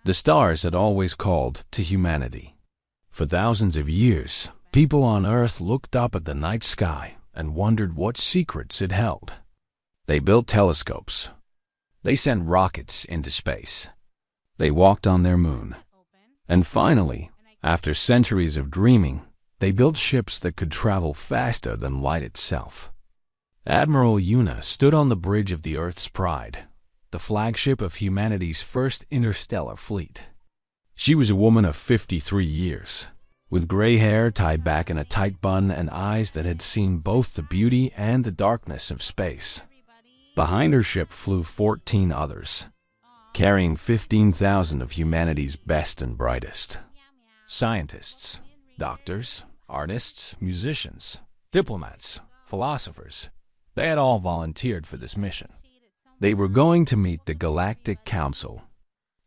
The stars had always called to humanity. For thousands of years, people on Earth looked up at the night sky and wondered what secrets it held. They built telescopes. They sent rockets into space. They walked on their moon. And finally, after centuries of dreaming, they built ships that could travel faster than light itself. Admiral Una stood on the bridge of the Earth's Pride, the flagship of humanity's first interstellar fleet. She was a woman of 53 years, with gray hair tied back in a tight bun and eyes that had seen both the beauty and the darkness of space. Behind her ship flew 14 others, carrying 15,000 of humanity's best and brightest. Scientists, doctors, artists, musicians, diplomats, philosophers. They had all volunteered for this mission. They were going to meet the Galactic Council.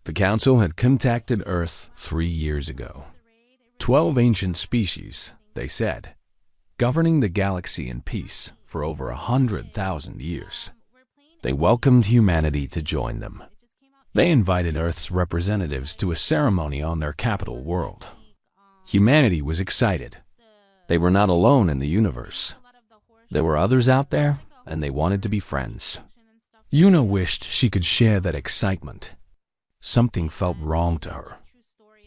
The Council had contacted Earth 3 years ago. 12 ancient species, they said, governing the galaxy in peace for over 100,000 years. They welcomed humanity to join them. They invited Earth's representatives to a ceremony on their capital world. Humanity was excited. They were not alone in the universe. There were others out there, and they wanted to be friends. Una wished she could share that excitement. Something felt wrong to her.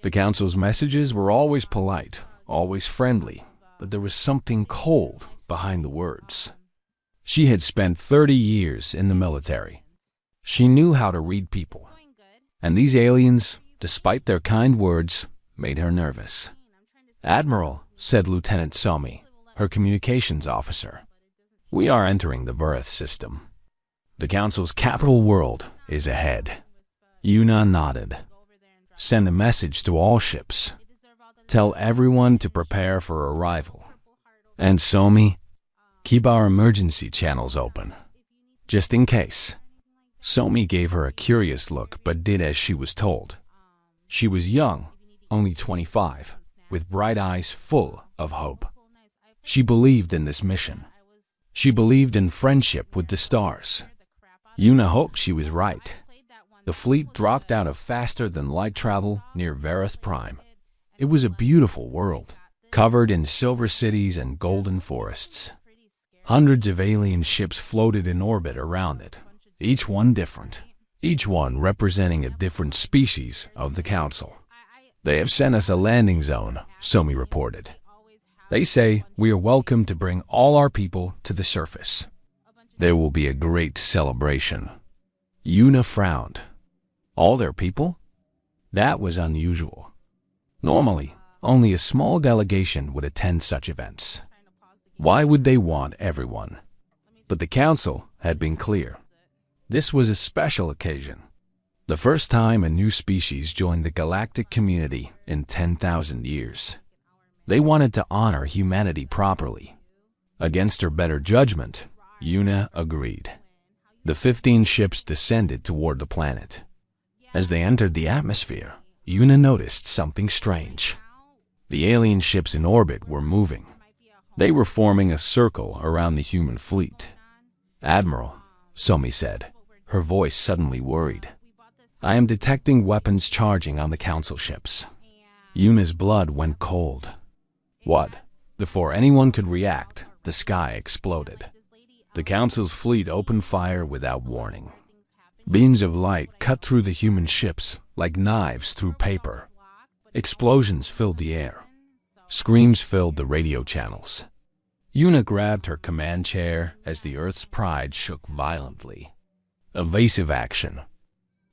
The Council's messages were always polite, always friendly, but there was something cold behind the words. She had spent 30 years in the military. She knew how to read people. And these aliens, despite their kind words, made her nervous. "Admiral," said Lieutenant Somi, her communications officer, "we are entering the Verith system. The Council's capital world is ahead." Una nodded. "Send a message to all ships. Tell everyone to prepare for arrival. And Somi, keep our emergency channels open, just in case." Somi gave her a curious look but did as she was told. She was young, only 25, with bright eyes full of hope. She believed in this mission. She believed in friendship with the stars. Una hoped she was right. The fleet dropped out of faster-than-light travel near Verith Prime. It was a beautiful world, covered in silver cities and golden forests. Hundreds of alien ships floated in orbit around it, each one different, each one representing a different species of the Council. "They have sent us a landing zone," Somi reported. "They say we are welcome to bring all our people to the surface. There will be a great celebration." Una frowned. All their people? That was unusual. Normally, only a small delegation would attend such events. Why would they want everyone? But the Council had been clear. This was a special occasion. The first time a new species joined the galactic community in 10,000 years. They wanted to honor humanity properly. Against her better judgment, Una agreed. The 15 ships descended toward the planet. As they entered the atmosphere, Una noticed something strange. The alien ships in orbit were moving. They were forming a circle around the human fleet. "Admiral," Somi said, her voice suddenly worried, "I am detecting weapons charging on the Council ships." Una's blood went cold. What? Before anyone could react, the sky exploded. The Council's fleet opened fire without warning. Beams of light cut through the human ships like knives through paper. Explosions filled the air. Screams filled the radio channels. Una grabbed her command chair as the Earth's Pride shook violently. Evasive action.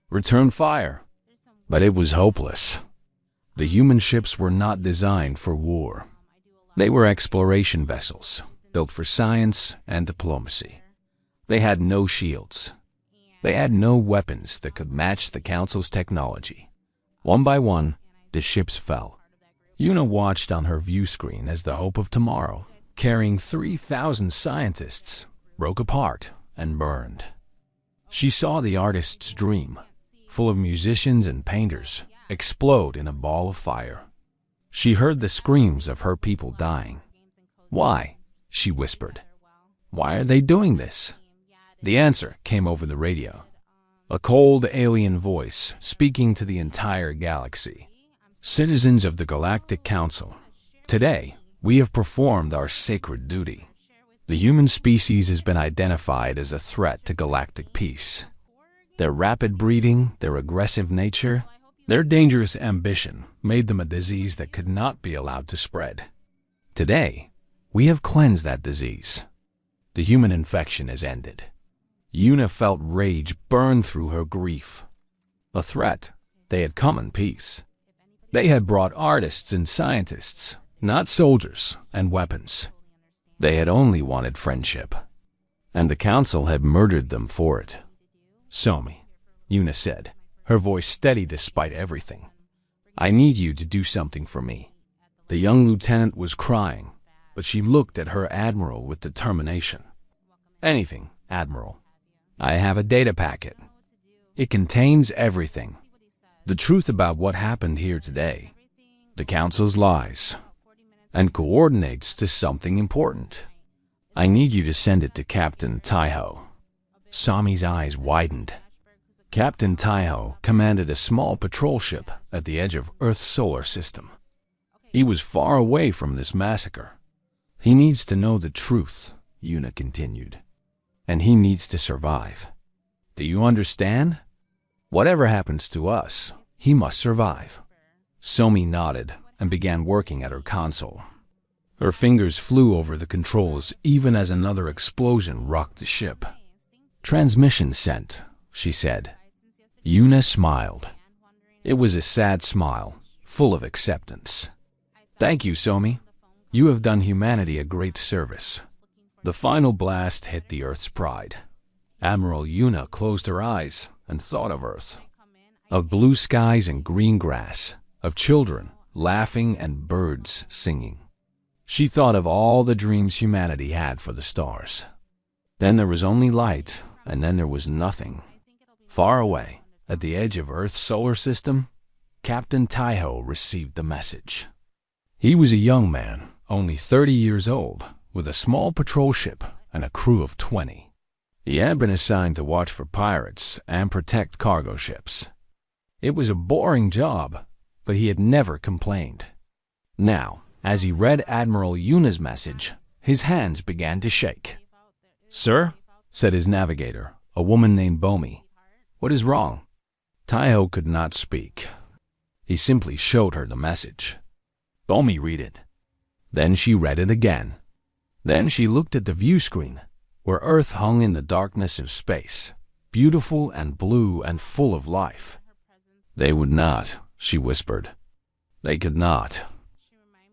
Return fire. But it was hopeless. The human ships were not designed for war. They were exploration vessels, built for science and diplomacy. They had no shields. They had no weapons that could match the Council's technology. One by one, the ships fell. Una watched on her view screen as the hope of tomorrow, carrying 3,000 scientists, broke apart and burned. She saw the artist's dream, full of musicians and painters, explode in a ball of fire. She heard the screams of her people dying. "Why?" she whispered. "Why are they doing this?" The answer came over the radio. A cold alien voice speaking to the entire galaxy. Citizens of the Galactic Council, today we have performed our sacred duty. The human species has been identified as a threat to galactic peace. Their rapid breeding, their aggressive nature, their dangerous ambition made them a disease that could not be allowed to spread. Today, we have cleansed that disease. The human infection has ended. Una felt rage burn through her grief. A threat, they had come in peace. They had brought artists and scientists, not soldiers and weapons. They had only wanted friendship, and the council had murdered them for it. "Somi," Una said, her voice steady despite everything. "I need you to do something for me." The young lieutenant was crying, but she looked at her admiral with determination. "Anything, Admiral. I have a data packet. It contains everything. The truth about what happened here today, the council's lies, and coordinates to something important. I need you to send it to Captain Taiho." Sami's eyes widened. Captain Taiho commanded a small patrol ship at the edge of Earth's solar system. He was far away from this massacre. "He needs to know the truth," Una continued. "And he needs to survive. Do you understand? Whatever happens to us, he must survive." Somi nodded and began working at her console. Her fingers flew over the controls even as another explosion rocked the ship. "Transmission sent," she said. Una smiled. It was a sad smile, full of acceptance. "Thank you, Somi. You have done humanity a great service." The final blast hit the Earth's pride. Admiral Una closed her eyes and thought of Earth, of blue skies and green grass, of children laughing and birds singing. She thought of all the dreams humanity had for the stars. Then there was only light, and then there was nothing. Far away, at the edge of Earth's solar system, Captain Taiho received the message. He was a young man, only 30 years old, with a small patrol ship and a crew of 20. He had been assigned to watch for pirates and protect cargo ships. It was a boring job, but he had never complained. Now, as he read Admiral Yuna's message, his hands began to shake. "Sir," said his navigator, a woman named Bomi, "what is wrong?" Taiho could not speak. He simply showed her the message. Bomi read it. Then she read it again. Then she looked at the view screen, where Earth hung in the darkness of space, beautiful and blue and full of life. "They would not," she whispered. "They could not."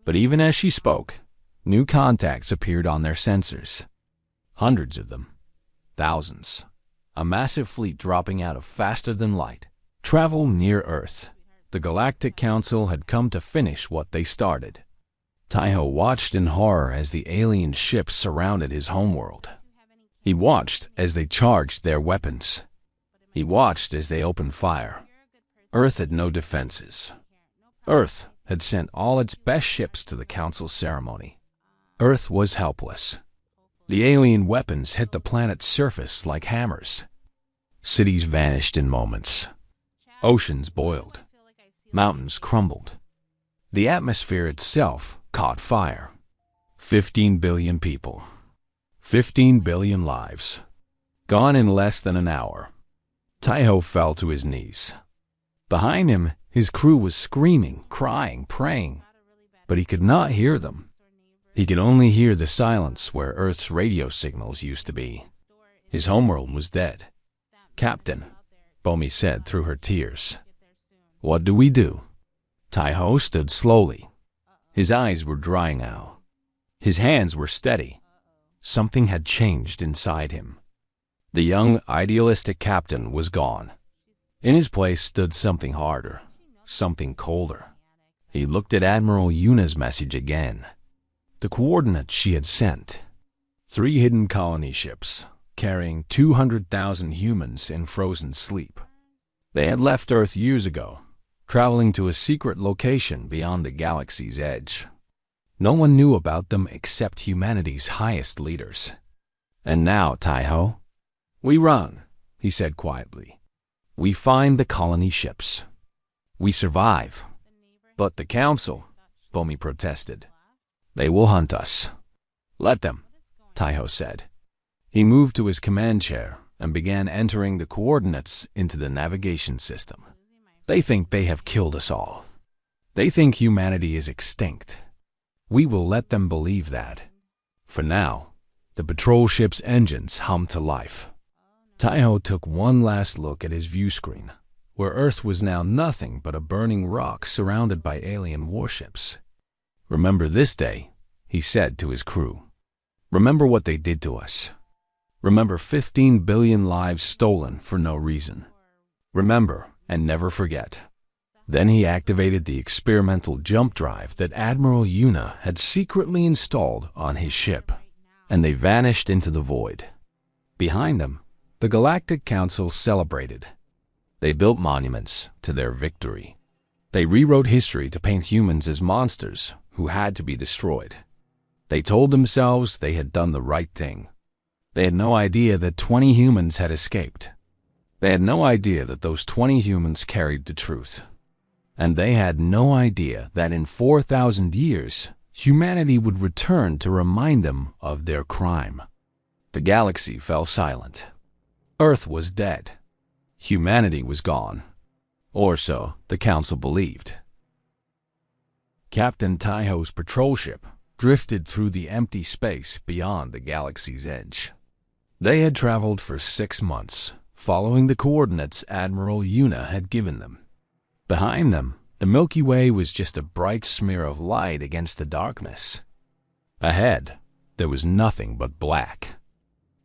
But even as she spoke, new contacts appeared on their sensors. Hundreds of them. Thousands. A massive fleet dropping out of faster than light. Travel near Earth. The Galactic Council had come to finish what they started. Taiho watched in horror as the alien ships surrounded his homeworld. He watched as they charged their weapons. He watched as they opened fire. Earth had no defenses. Earth had sent all its best ships to the Council ceremony. Earth was helpless. The alien weapons hit the planet's surface like hammers. Cities vanished in moments. Oceans boiled. Mountains crumbled. The atmosphere itself caught fire. 15 billion people. 15 billion lives. Gone in less than an hour. Taiho fell to his knees. Behind him, his crew was screaming, crying, praying. But he could not hear them. He could only hear the silence where Earth's radio signals used to be. His homeworld was dead. "Captain," Bomi said through her tears. "What do we do?" Taiho stood slowly. His eyes were dry now. His hands were steady. Something had changed inside him. The young, idealistic captain was gone. In his place stood something harder, something colder. He looked at Admiral Yuna's message again. The coordinates she had sent. 3 hidden colony ships, carrying 200,000 humans in frozen sleep. They had left Earth years ago, traveling to a secret location beyond the galaxy's edge. No one knew about them except humanity's highest leaders. "And now, Taiho?" "We run," he said quietly. We find the colony ships. We survive. But the council, Bomi protested. They will hunt us. Let them, Taiho said. He moved to his command chair and began entering the coordinates into the navigation system. They think they have killed us all. They think humanity is extinct. We will let them believe that. For now, the patrol ship's engines hum to life. Taiho took one last look at his view screen, where Earth was now nothing but a burning rock surrounded by alien warships. Remember this day, he said to his crew. Remember what they did to us. Remember 15 billion lives stolen for no reason. Remember and never forget. Then he activated the experimental jump drive that Admiral Yuna had secretly installed on his ship, and they vanished into the void. Behind them, the Galactic Council celebrated. They built monuments to their victory. They rewrote history to paint humans as monsters who had to be destroyed. They told themselves they had done the right thing. They had no idea that 20 humans had escaped. They had no idea that those 20 humans carried the truth. And they had no idea that in 4,000 years, humanity would return to remind them of their crime. The galaxy fell silent. Earth was dead. Humanity was gone. Or so the council believed. Captain Taiho's patrol ship drifted through the empty space beyond the galaxy's edge. They had traveled for 6 months, following the coordinates Admiral Yuna had given them. Behind them, the Milky Way was just a bright smear of light against the darkness. Ahead, there was nothing but black.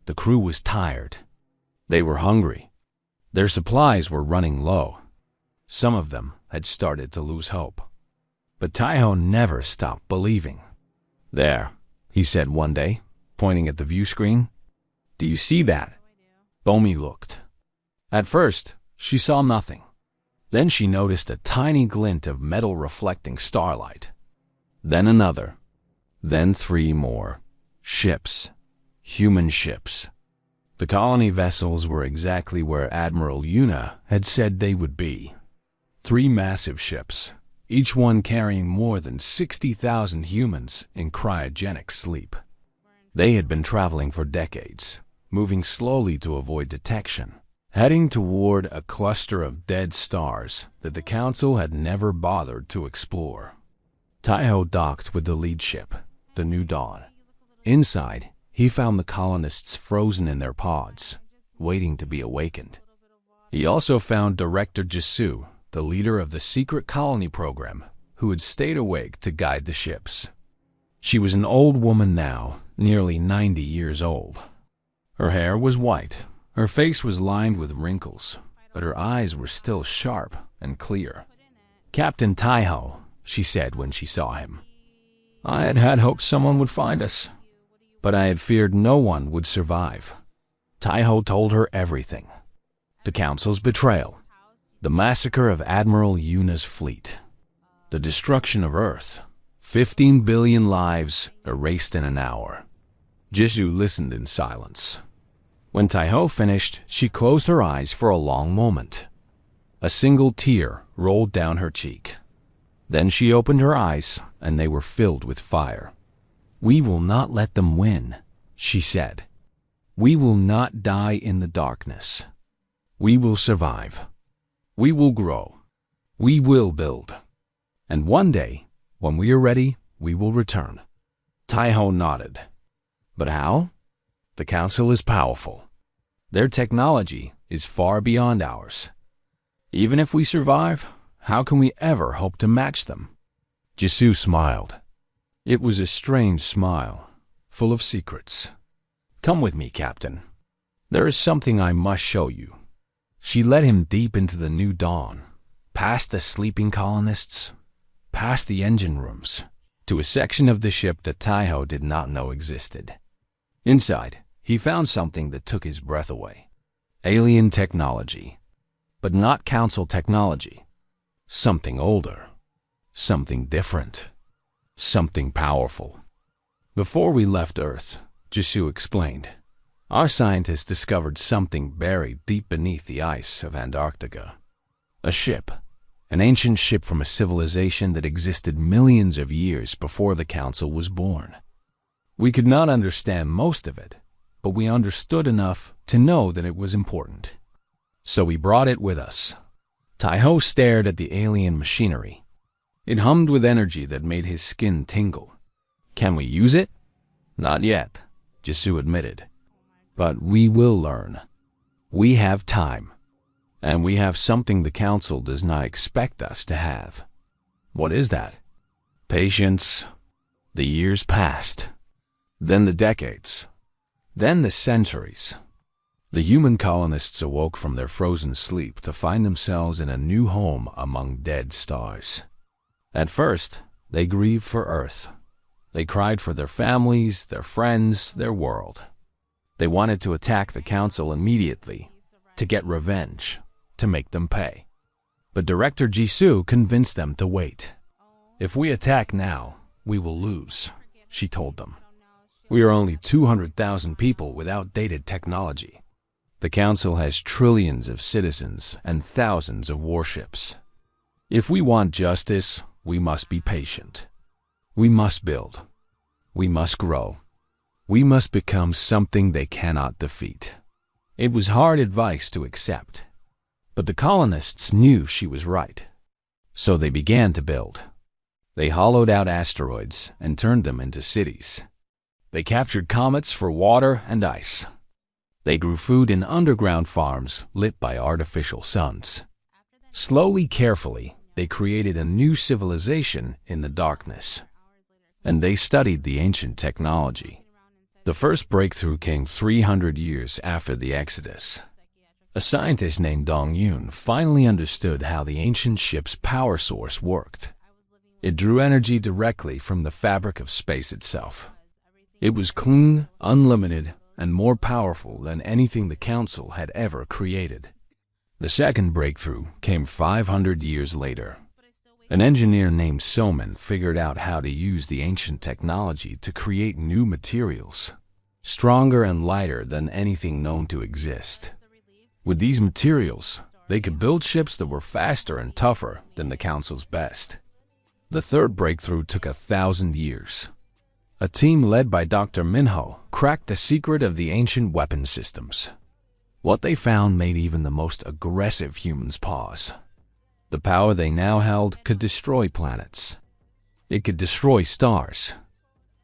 The crew was tired. They were hungry. Their supplies were running low. Some of them had started to lose hope. But Taiho never stopped believing. There, he said one day, pointing at the view screen. Do you see that? Bomi looked. At first, she saw nothing. Then she noticed a tiny glint of metal reflecting starlight. Then another. Then 3 more. Ships. Human ships. The colony vessels were exactly where Admiral Yuna had said they would be. 3 massive ships, each one carrying more than 60,000 humans in cryogenic sleep. They had been traveling for decades, moving slowly to avoid detection, heading toward a cluster of dead stars that the Council had never bothered to explore. Taiho docked with the lead ship, the New Dawn. Inside, he found the colonists frozen in their pods, waiting to be awakened. He also found Director Jisoo, the leader of the secret colony program, who had stayed awake to guide the ships. She was an old woman now, nearly 90 years old. Her hair was white, her face was lined with wrinkles, but her eyes were still sharp and clear. Captain Taiho, she said when she saw him. I had hoped someone would find us, but I had feared no one would survive. Taiho told her everything. The Council's betrayal, the massacre of Admiral Yuna's fleet, the destruction of Earth, 15 billion lives erased in an hour. Jisoo listened in silence. When Taiho finished, she closed her eyes for a long moment. A single tear rolled down her cheek. Then she opened her eyes, and they were filled with fire. We will not let them win, she said. We will not die in the darkness. We will survive. We will grow. We will build. And one day, when we are ready, we will return. Taiho nodded. But how? The Council is powerful. Their technology is far beyond ours. Even if we survive, how can we ever hope to match them? Jisoo smiled. It was a strange smile, full of secrets. Come with me, Captain. There is something I must show you. She led him deep into the New Dawn, past the sleeping colonists, past the engine rooms, to a section of the ship that Taiho did not know existed. Inside, he found something that took his breath away. Alien technology, but not Council technology. Something older, something different, something powerful. Before we left Earth, Jisoo explained, Our scientists discovered something buried deep beneath the ice of Antarctica. A ship. An ancient ship from a civilization that existed millions of years before the Council was born. We could not understand most of it, but we understood enough to know that it was important. So we brought it with us. Tai-Ho stared at the alien machinery. It hummed with energy that made his skin tingle. Can we use it? Not yet, Jisoo admitted. But we will learn. We have time. And we have something the Council does not expect us to have. What is that? Patience. The years passed. Then the decades. Then the centuries. The human colonists awoke from their frozen sleep to find themselves in a new home among dead stars. At first, they grieved for Earth. They cried for their families, their friends, their world. They wanted to attack the Council immediately, to get revenge, to make them pay. But Director Jisoo convinced them to wait. If we attack now, we will lose, she told them. We are only 200,000 people with outdated technology. The Council has trillions of citizens and thousands of warships. If we want justice, we must be patient. We must build. We must grow. We must become something they cannot defeat. It was hard advice to accept, but the colonists knew she was right. So they began to build. They hollowed out asteroids and turned them into cities. They captured comets for water and ice. They grew food in underground farms lit by artificial suns. Slowly, carefully, they created a new civilization in the darkness. And they studied the ancient technology. The first breakthrough came 300 years after the Exodus. A scientist named Dong Yoon finally understood how the ancient ship's power source worked. It drew energy directly from the fabric of space itself. It was clean, unlimited, and more powerful than anything the Council had ever created. The second breakthrough came 500 years later. An engineer named Soman figured out how to use the ancient technology to create new materials, stronger and lighter than anything known to exist. With these materials, they could build ships that were faster and tougher than the Council's best. The third breakthrough took 1,000 years. A team led by Dr. Minho cracked the secret of the ancient weapon systems. What they found made even the most aggressive humans pause. The power they now held could destroy planets. It could destroy stars.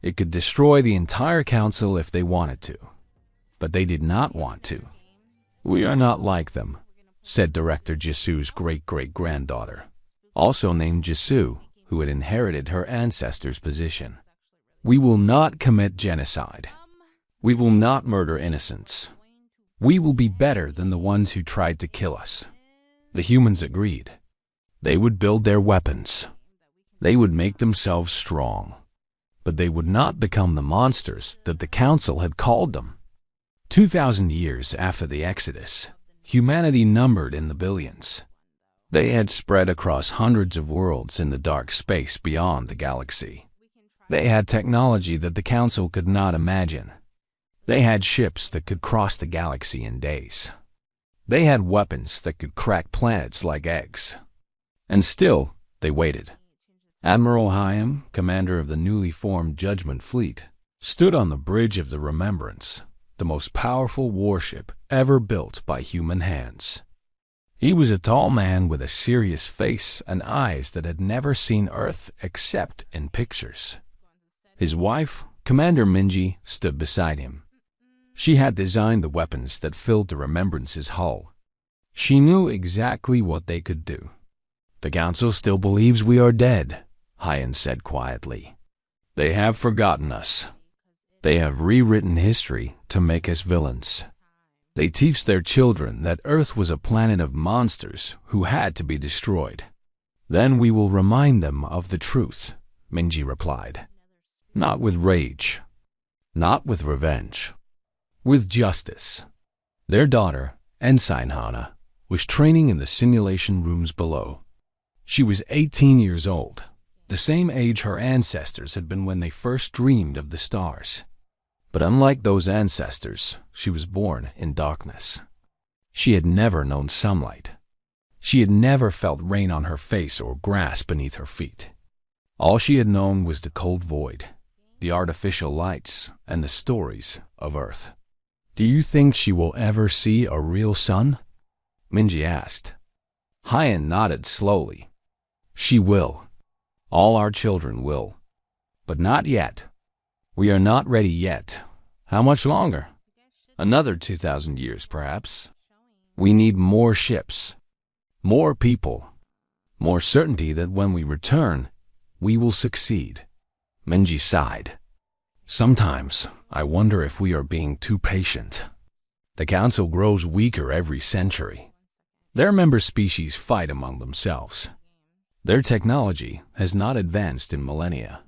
It could destroy the entire Council if they wanted to. But they did not want to. We are not like them, said Director Jisoo's great-great-granddaughter, also named Jisoo, who had inherited her ancestors' position. We will not commit genocide. We will not murder innocents. We will be better than the ones who tried to kill us. The humans agreed. They would build their weapons. They would make themselves strong. But they would not become the monsters that the Council had called them. 2,000 years after the Exodus, humanity numbered in the billions. They had spread across hundreds of worlds in the dark space beyond the galaxy. They had technology that the Council could not imagine. They had ships that could cross the galaxy in days. They had weapons that could crack planets like eggs. And still, they waited. Admiral Hyam, commander of the newly formed Judgment Fleet, stood on the bridge of the Remembrance, the most powerful warship ever built by human hands. He was a tall man with a serious face and eyes that had never seen Earth except in pictures. His wife, Commander Minji, stood beside him. She had designed the weapons that filled the Remembrance's hull. She knew exactly what they could do. The Council still believes we are dead, Hyan said quietly. They have forgotten us. They have rewritten history to make us villains. They teach their children that Earth was a planet of monsters who had to be destroyed. Then we will remind them of the truth, Minji replied. Not with rage, not with revenge, with justice. Their daughter, Ensign Hana, was training in the simulation rooms below. She was 18 years old, the same age her ancestors had been when they first dreamed of the stars. But unlike those ancestors, she was born in darkness. She had never known sunlight. She had never felt rain on her face or grass beneath her feet. All she had known was the cold void, the artificial lights, and the stories of Earth. "Do you think she will ever see a real sun?" Minji asked. Hyan nodded slowly. "She will. All our children will. But not yet. We are not ready yet. How much longer? Another 2,000 years, perhaps. We need more ships, more people, more certainty that when we return, we will succeed." Minji sighed. "Sometimes I wonder if we are being too patient. The Council grows weaker every century. Their member species fight among themselves. Their technology has not advanced in millennia.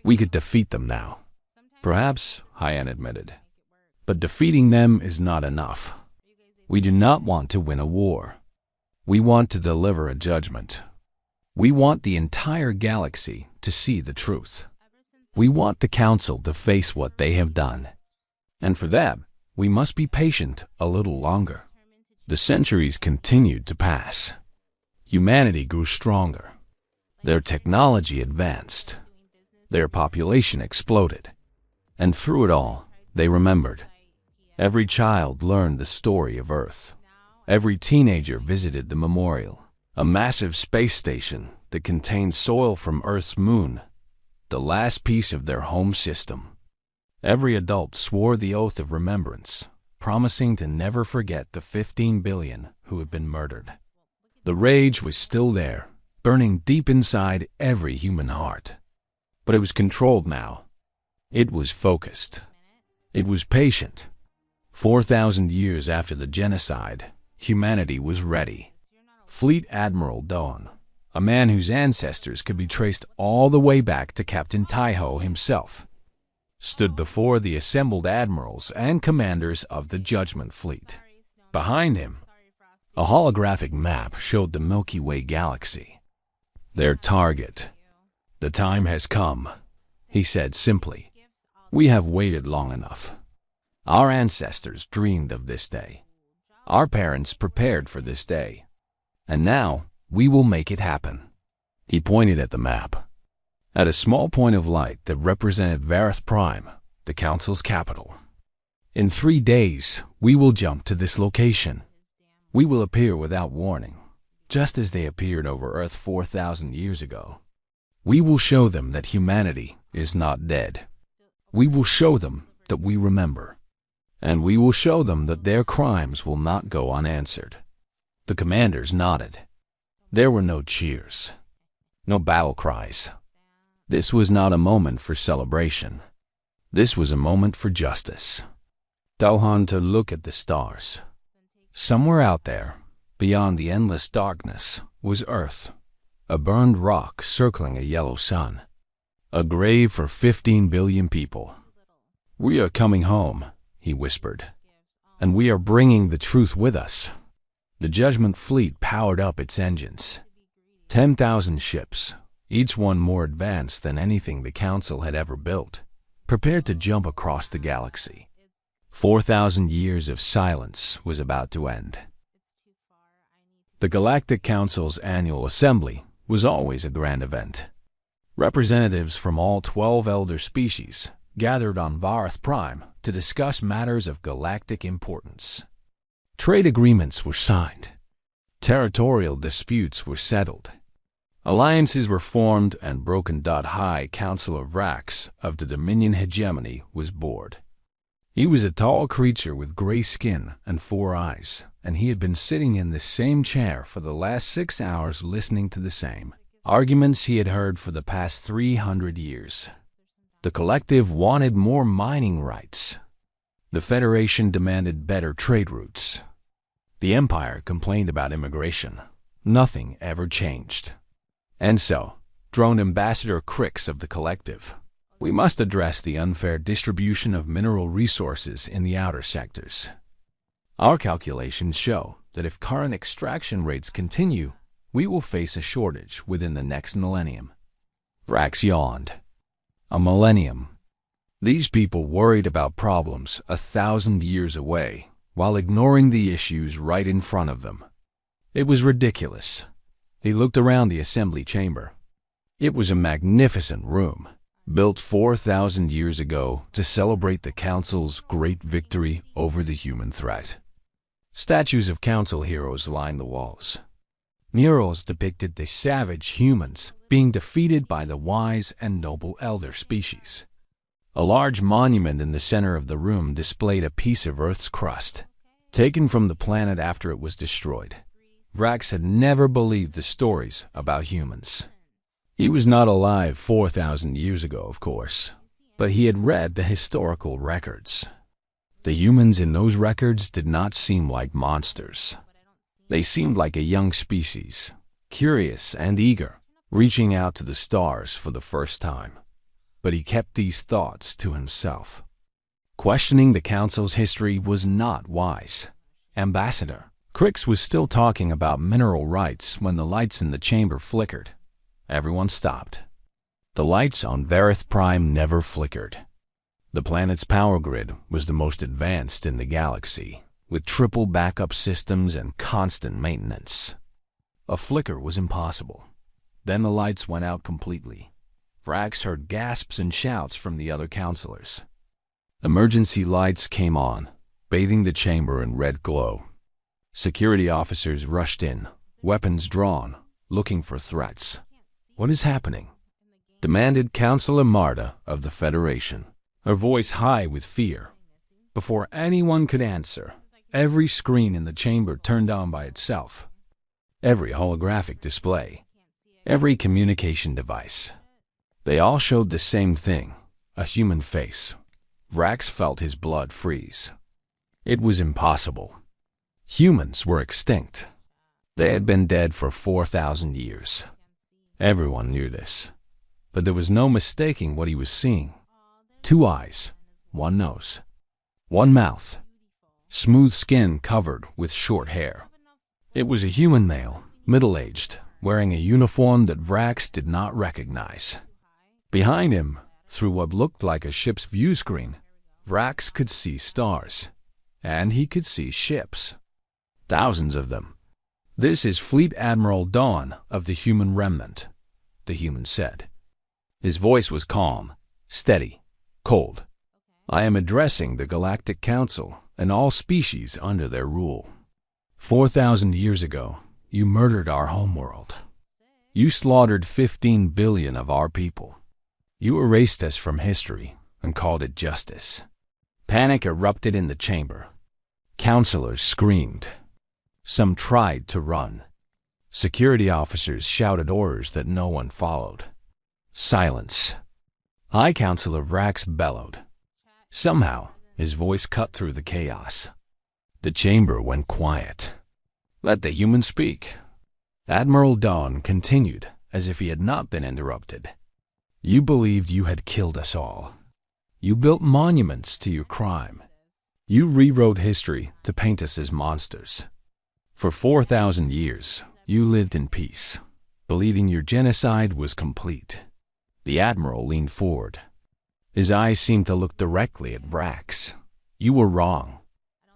We could defeat them now." "Perhaps," Hyan admitted. "But defeating them is not enough. We do not want to win a war. We want to deliver a judgment. We want the entire galaxy to see the truth. We want the Council to face what they have done. And for that, we must be patient a little longer." The centuries continued to pass. Humanity grew stronger. Their technology advanced. Their population exploded. And through it all, they remembered. Every child learned the story of Earth. Every teenager visited the memorial, a massive space station that contained soil from Earth's moon, the last piece of their home system. Every adult swore the oath of remembrance, promising to never forget the 15 billion who had been murdered. The rage was still there, burning deep inside every human heart. But it was controlled now. It was focused. It was patient. 4,000 years after the genocide, humanity was ready. Fleet Admiral Dawn, a man whose ancestors could be traced all the way back to Captain Taiho himself, stood before the assembled admirals and commanders of the Judgment Fleet. Behind him, a holographic map showed the Milky Way galaxy. "Their target. The time has come," he said simply. "We have waited long enough. Our ancestors dreamed of this day. Our parents prepared for this day. And now, we will make it happen." He pointed at the map, at a small point of light that represented Vareth Prime, the Council's capital. "In 3 days, we will jump to this location. We will appear without warning, just as they appeared over Earth 4,000 years ago. We will show them that humanity is not dead. We will show them that we remember. And we will show them that their crimes will not go unanswered." The commanders nodded. There were no cheers, no battle cries. This was not a moment for celebration. This was a moment for justice. Tauhan to look at the stars. Somewhere out there, beyond the endless darkness, was Earth, a burned rock circling a yellow sun. A grave for 15 billion people. "We are coming home," he whispered. "And we are bringing the truth with us." The Judgment Fleet powered up its engines. 10,000 ships, each one more advanced than anything the Council had ever built, prepared to jump across the galaxy. 4,000 years of silence was about to end. The Galactic Council's annual assembly was always a grand event. Representatives from all 12 elder species gathered on Vareth Prime to discuss matters of galactic importance. Trade agreements were signed. Territorial disputes were settled. Alliances were formed and Broken Dot High Counselor Vrax of the Dominion Hegemony was bored. He was a tall creature with gray skin and 4 eyes, and he had been sitting in the same chair for the last 6 hours listening to the same arguments he had heard for the past 300 years. The collective wanted more mining rights. The Federation demanded better trade routes. The Empire complained about immigration. Nothing ever changed. And so, droned Ambassador Crix of the collective, "We must address the unfair distribution of mineral resources in the outer sectors. Our calculations show that if current extraction rates continue, we will face a shortage within the next millennium." Vrax yawned. A millennium. These people worried about problems 1,000 years away while ignoring the issues right in front of them. It was ridiculous. He looked around the assembly chamber. It was a magnificent room, built 4,000 years ago to celebrate the Council's great victory over the human threat. Statues of Council heroes lined the walls. Murals depicted the savage humans being defeated by the wise and noble elder species. A large monument in the center of the room displayed a piece of Earth's crust, taken from the planet after it was destroyed. Vrax had never believed the stories about humans. He was not alive 4,000 years ago, of course, but he had read the historical records. The humans in those records did not seem like monsters. They seemed like a young species, curious and eager, reaching out to the stars for the first time. But he kept these thoughts to himself. Questioning the Council's history was not wise. Ambassador Crix was still talking about mineral rights when the lights in the chamber flickered. Everyone stopped. The lights on Verith Prime never flickered. The planet's power grid was the most advanced in the galaxy, with triple backup systems and constant maintenance. A flicker was impossible. Then the lights went out completely. Vrax heard gasps and shouts from the other counselors. Emergency lights came on, bathing the chamber in red glow. Security officers rushed in, weapons drawn, looking for threats. "What is happening?" demanded Counselor Marta of the Federation, her voice high with fear. Before anyone could answer, every screen in the chamber turned on by itself. Every holographic display, every communication device. They all showed the same thing, a human face. Vrax felt his blood freeze. It was impossible. Humans were extinct. They had been dead for 4,000 years. Everyone knew this, but there was no mistaking what he was seeing. 2 eyes, 1 nose, 1 mouth, smooth skin covered with short hair. It was a human male, middle-aged, wearing a uniform that Vrax did not recognize. Behind him, through what looked like a ship's view screen, Vrax could see stars, and he could see ships. Thousands of them. "This is Fleet Admiral Dawn of the Human Remnant," the human said. His voice was calm, steady, cold. "I am addressing the Galactic Council and all species under their rule. 4,000 years ago, you murdered our homeworld. You slaughtered 15 billion of our people. You erased us from history and called it justice." Panic erupted in the chamber. Counselors screamed. Some tried to run. Security officers shouted orders that no one followed. Silence. High Counselor Vrax bellowed. Somehow, his voice cut through the chaos. The chamber went quiet. "Let the human speak." Admiral Dawn continued as if he had not been interrupted. "You believed you had killed us all. You built monuments to your crime. You rewrote history to paint us as monsters. For 4,000 years, you lived in peace, believing your genocide was complete." The Admiral leaned forward. His eyes seemed to look directly at Vrax. "You were wrong."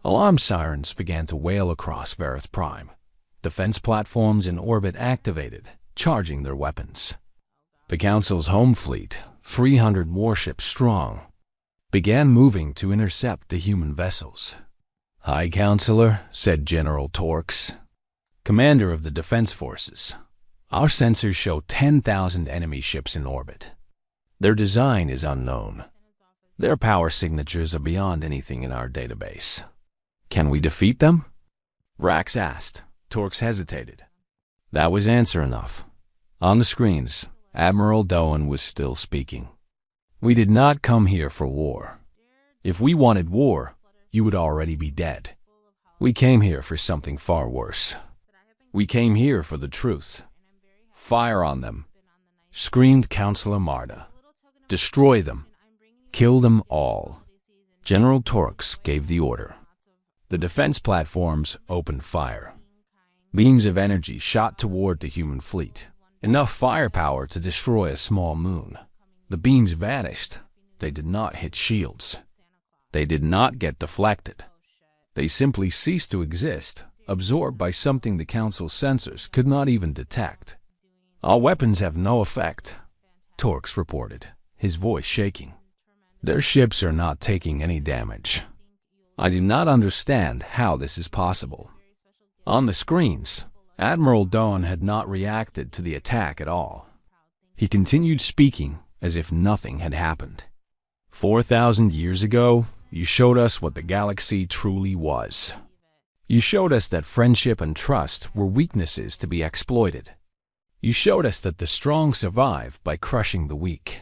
Alarm sirens began to wail across Verith Prime. Defense platforms in orbit activated, charging their weapons. The Council's home fleet, 300 warships strong, began moving to intercept the human vessels. "High Counselor," said General Torx, commander of the Defense Forces, "our sensors show 10,000 enemy ships in orbit. Their design is unknown. Their power signatures are beyond anything in our database. Can we defeat them?" Vrax asked. Torx hesitated. That was answer enough. On the screens, Admiral Doan was still speaking. "We did not come here for war. If we wanted war, you would already be dead. We came here for something far worse. We came here for the truth. Fire on them," screamed Counselor Marta. "Destroy them. Kill them all." General Torx gave the order. The defense platforms opened fire. Beams of energy shot toward the human fleet, enough firepower to destroy a small moon. The beams vanished. They did not hit shields. They did not get deflected. They simply ceased to exist, absorbed by something the Council's sensors could not even detect. Our weapons have no effect, Torx reported, his voice shaking. Their ships are not taking any damage. I do not understand how this is possible. On the screens, Admiral Dawn had not reacted to the attack at all. He continued speaking as if nothing had happened. 4,000 years ago, you showed us what the galaxy truly was. You showed us that friendship and trust were weaknesses to be exploited. You showed us that the strong survive by crushing the weak.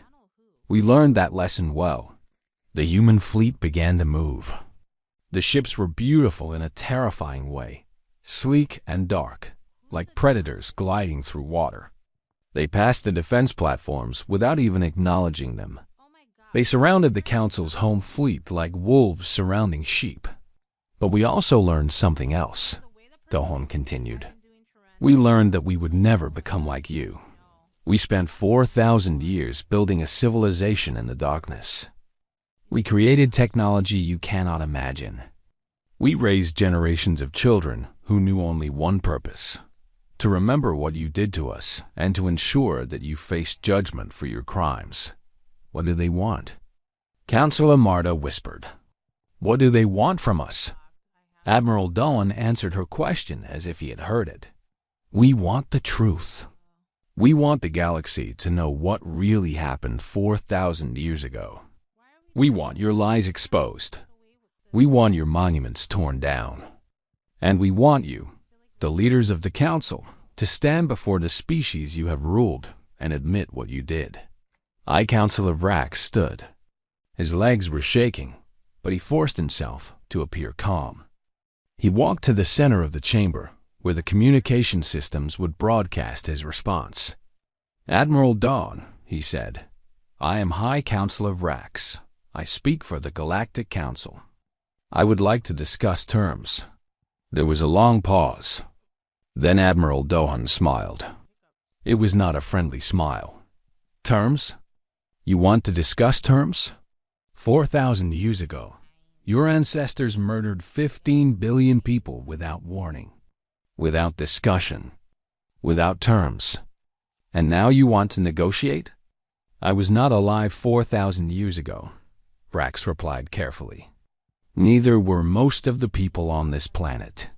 We learned that lesson well. The human fleet began to move. The ships were beautiful in a terrifying way, sleek and dark, like predators gliding through water. They passed the defense platforms without even acknowledging them. They surrounded the Council's home fleet like wolves surrounding sheep. But we also learned something else, Dohon continued. We learned that we would never become like you. We spent 4,000 years building a civilization in the darkness. We created technology you cannot imagine. We raised generations of children who knew only one purpose: to remember what you did to us and to ensure that you faced judgment for your crimes. What do they want? Counselor Marta whispered. What do they want from us? Admiral Dawn answered her question as if he had heard it. We want the truth. We want the galaxy to know what really happened 4,000 years ago. We want your lies exposed. We want your monuments torn down. And we want you, the leaders of the Council, to stand before the species you have ruled and admit what you did. Councilor Vrax stood. His legs were shaking, but he forced himself to appear calm. He walked to the center of the chamber, where the communication systems would broadcast his response. Admiral Dawn, he said, I am High Counselor Vrax. I speak for the Galactic Council. I would like to discuss terms. There was a long pause. Then Admiral Dohan smiled. It was not a friendly smile. Terms? You want to discuss terms? 4,000 years ago, your ancestors murdered 15 billion people without warning, without discussion, without terms. And now you want to negotiate? I was not alive 4,000 years ago, Vrax replied carefully. Neither were most of the people on this planet.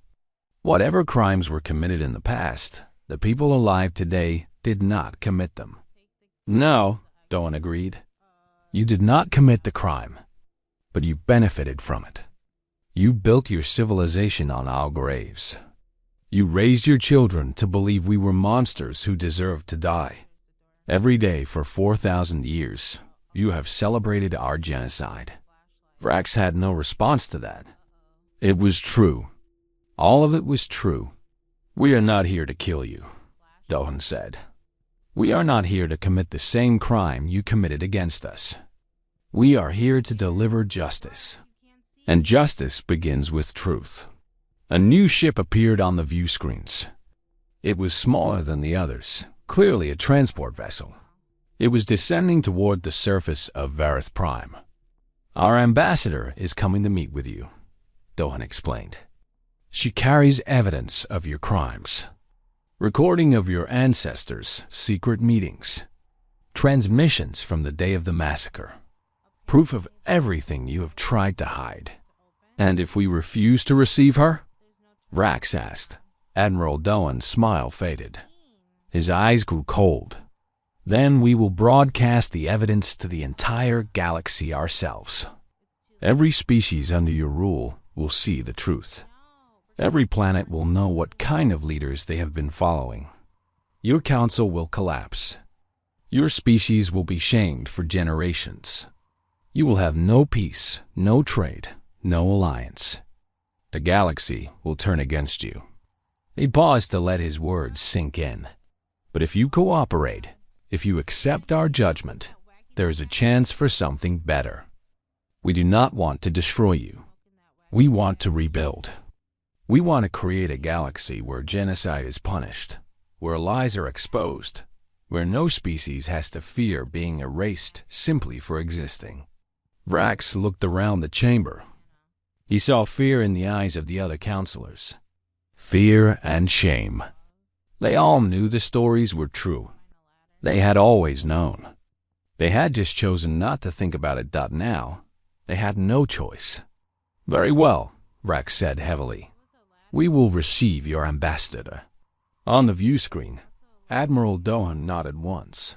Whatever crimes were committed in the past, the people alive today did not commit them. No, Doan agreed. You did not commit the crime, but you benefited from it. You built your civilization on our graves. You raised your children to believe we were monsters who deserved to die. Every day for 4,000 years, you have celebrated our genocide. Vrax had no response to that. It was true. All of it was true. We are not here to kill you, Dohan said. We are not here to commit the same crime you committed against us. We are here to deliver justice. And justice begins with truth. A new ship appeared on the view screens. It was smaller than the others, clearly a transport vessel. It was descending toward the surface of Varith Prime. Our ambassador is coming to meet with you, Dohan explained. She carries evidence of your crimes. Recording of your ancestors' secret meetings. Transmissions from the day of the massacre. Proof of everything you have tried to hide. And if we refuse to receive her? Vrax asked. Admiral Doan's smile faded. His eyes grew cold. Then we will broadcast the evidence to the entire galaxy ourselves. Every species under your rule will see the truth. Every planet will know what kind of leaders they have been following. Your council will collapse. Your species will be shamed for generations. You will have no peace, no trade, no alliance. The galaxy will turn against you. He paused to let his words sink in. But if you cooperate, if you accept our judgment, there is a chance for something better. We do not want to destroy you. We want to rebuild. We want to create a galaxy where genocide is punished, where lies are exposed, where no species has to fear being erased simply for existing. Vrax looked around the chamber. He saw fear in the eyes of the other counselors. Fear and shame. They all knew the stories were true. They had always known. They had just chosen not to think about it. Now, they had no choice. Very well, Vrax said heavily. We will receive your ambassador. On the view screen, Admiral Dohan nodded once.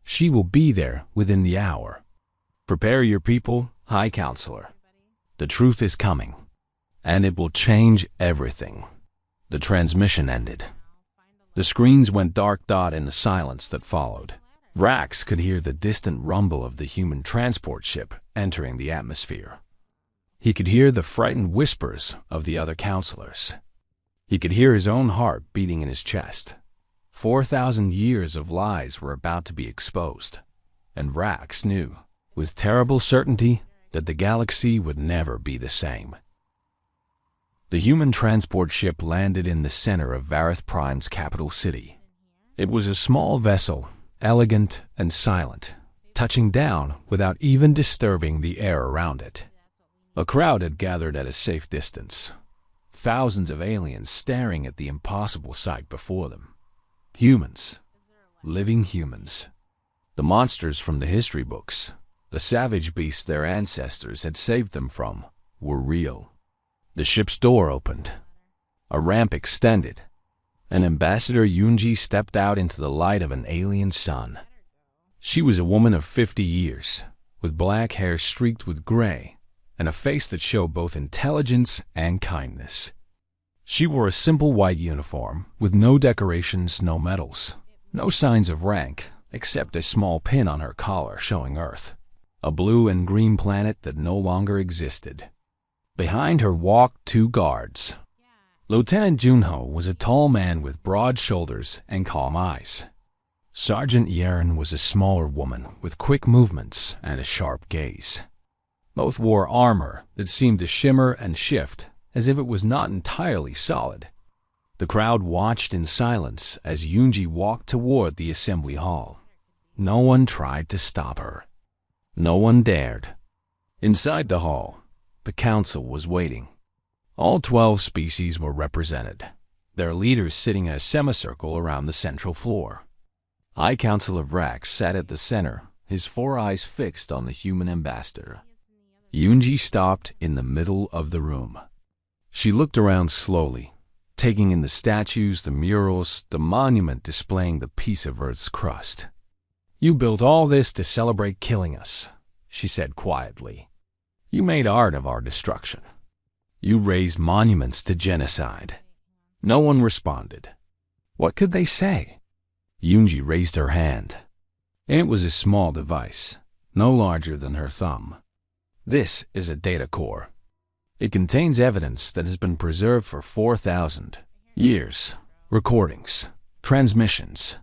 She will be there within the hour. Prepare your people, High Counselor. The truth is coming, and it will change everything. The transmission ended. The screens went dark. In the silence that followed, Vrax could hear the distant rumble of the human transport ship entering the atmosphere. He could hear the frightened whispers of the other counselors. He could hear his own heart beating in his chest. 4,000 years of lies were about to be exposed, and Vrax knew, with terrible certainty, that the galaxy would never be the same. The human transport ship landed in the center of Vareth Prime's capital city. It was a small vessel, elegant and silent, touching down without even disturbing the air around it. A crowd had gathered at a safe distance, thousands of aliens staring at the impossible sight before them. Humans, living humans. The monsters from the history books, the savage beasts their ancestors had saved them from, were real. The ship's door opened. A ramp extended, and Ambassador Yunji stepped out into the light of an alien sun. She was a woman of 50 years, with black hair streaked with gray, and a face that showed both intelligence and kindness. She wore a simple white uniform, with no decorations, no medals, no signs of rank, except a small pin on her collar showing Earth, a blue and green planet that no longer existed. Behind her walked 2 guards. Lieutenant Junho was a tall man with broad shoulders and calm eyes. Sergeant Yeren was a smaller woman with quick movements and a sharp gaze. Both wore armor that seemed to shimmer and shift as if it was not entirely solid. The crowd watched in silence as Yunji walked toward the assembly hall. No one tried to stop her. No one dared. Inside the hall, the council was waiting. All 12 species were represented, their leaders sitting in a semicircle around the central floor. High Counselor Vrax sat at the center, his 4 eyes fixed on the human ambassador. Yunji stopped in the middle of the room. She looked around slowly, taking in the statues, the murals, the monument displaying the piece of Earth's crust. You built all this to celebrate killing us, she said quietly. You made art of our destruction. You raised monuments to genocide. No one responded. What could they say? Yunji raised her hand. It was a small device, no larger than her thumb. This is a data core. It contains evidence that has been preserved for 4,000 years. Recordings, transmissions,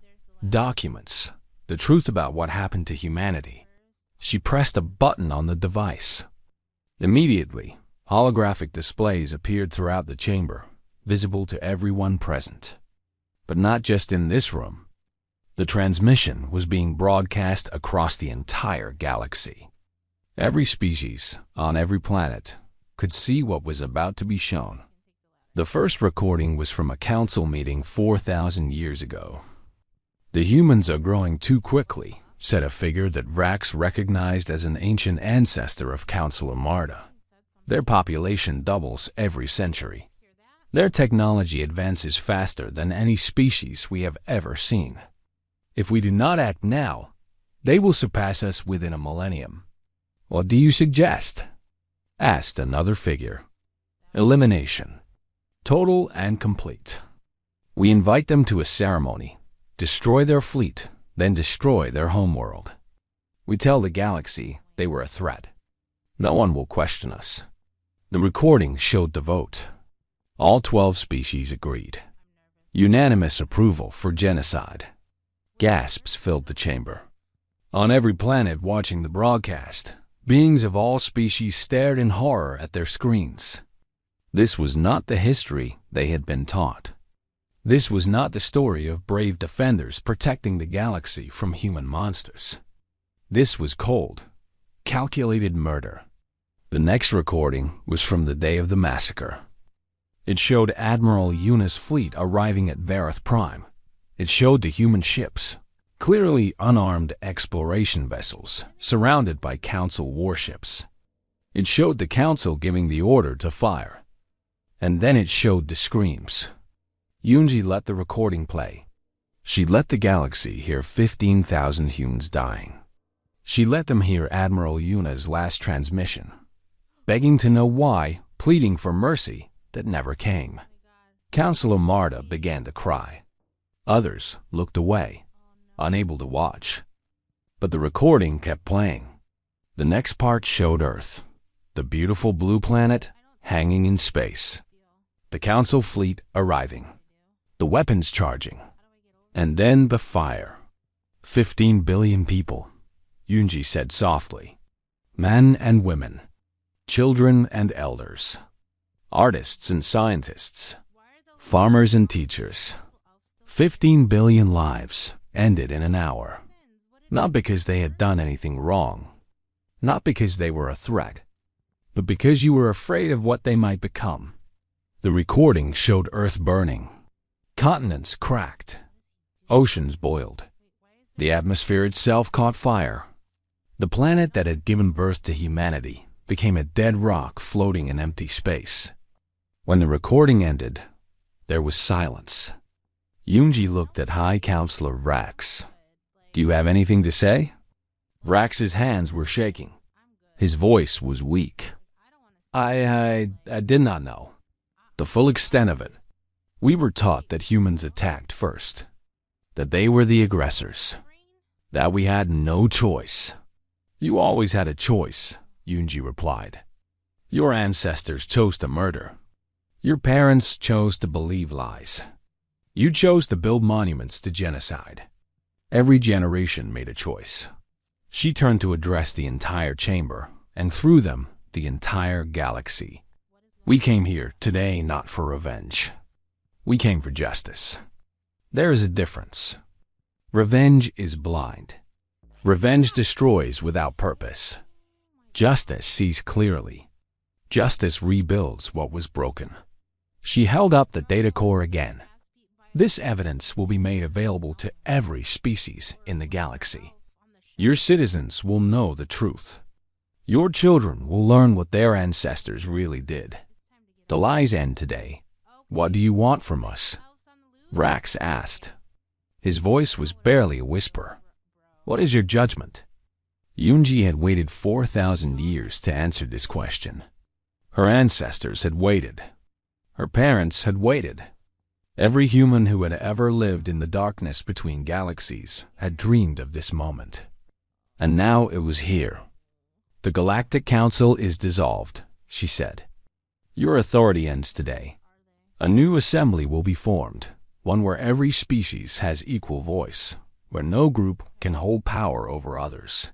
documents, the truth about what happened to humanity. She pressed a button on the device. Immediately, holographic displays appeared throughout the chamber, visible to everyone present. But not just in this room. The transmission was being broadcast across the entire galaxy. Every species, on every planet, could see what was about to be shown. The first recording was from a council meeting 4,000 years ago. The humans are growing too quickly, said a figure that Vrax recognized as an ancient ancestor of Counselor Marta. Their population doubles every century. Their technology advances faster than any species we have ever seen. If we do not act now, they will surpass us within a millennium. What do you suggest? Asked another figure. Elimination. Total and complete. We invite them to a ceremony, destroy their fleet, then destroy their homeworld. We tell the galaxy they were a threat. No one will question us. The recording showed the vote. All 12 species agreed. Unanimous approval for genocide. Gasps filled the chamber. On every planet watching the broadcast, beings of all species stared in horror at their screens. This was not the history they had been taught. This was not the story of brave defenders protecting the galaxy from human monsters. This was cold, calculated murder. The next recording was from the day of the massacre. It showed Admiral Yuna's fleet arriving at Vareth Prime. It showed the human ships, clearly unarmed exploration vessels, surrounded by Council warships. It showed the Council giving the order to fire. And then it showed the screams. Yunji let the recording play. She let the galaxy hear 15,000 humans dying. She let them hear Admiral Yuna's last transmission, begging to know why, pleading for mercy that never came. Counselor Marta began to cry. Others looked away, unable to watch. But the recording kept playing. The next part showed Earth, the beautiful blue planet hanging in space, the Council fleet arriving, the weapons charging, and then the fire. 15 billion people, Yunji said softly. Men and women, children and elders, artists and scientists, farmers and teachers. 15 billion lives ended in an hour. Not because they had done anything wrong, not because they were a threat, but because you were afraid of what they might become. The recording showed Earth burning. Continents cracked. Oceans boiled. The atmosphere itself caught fire. The planet that had given birth to humanity became a dead rock floating in empty space. When the recording ended, there was silence. Yunji looked at High Counselor Rax. "Do you have anything to say?" Rax's hands were shaking. His voice was weak. I did not know the full extent of it. We were taught that humans attacked first, that they were the aggressors, that we had no choice. You always had a choice, Yunji replied. Your ancestors chose to murder. Your parents chose to believe lies. You chose to build monuments to genocide. Every generation made a choice. She turned to address the entire chamber, and through them, the entire galaxy. We came here today not for revenge. We came for justice. There is a difference. Revenge is blind. Revenge destroys without purpose. Justice sees clearly. Justice rebuilds what was broken. She held up the data core again. This evidence will be made available to every species in the galaxy. Your citizens will know the truth. Your children will learn what their ancestors really did. The lies end today. What do you want from us? Rax asked. His voice was barely a whisper. What is your judgment? Yunji had waited 4,000 years to answer this question. Her ancestors had waited. Her parents had waited. Every human who had ever lived in the darkness between galaxies had dreamed of this moment. And now it was here. The Galactic Council is dissolved, she said. Your authority ends today. A new assembly will be formed, one where every species has equal voice, where no group can hold power over others.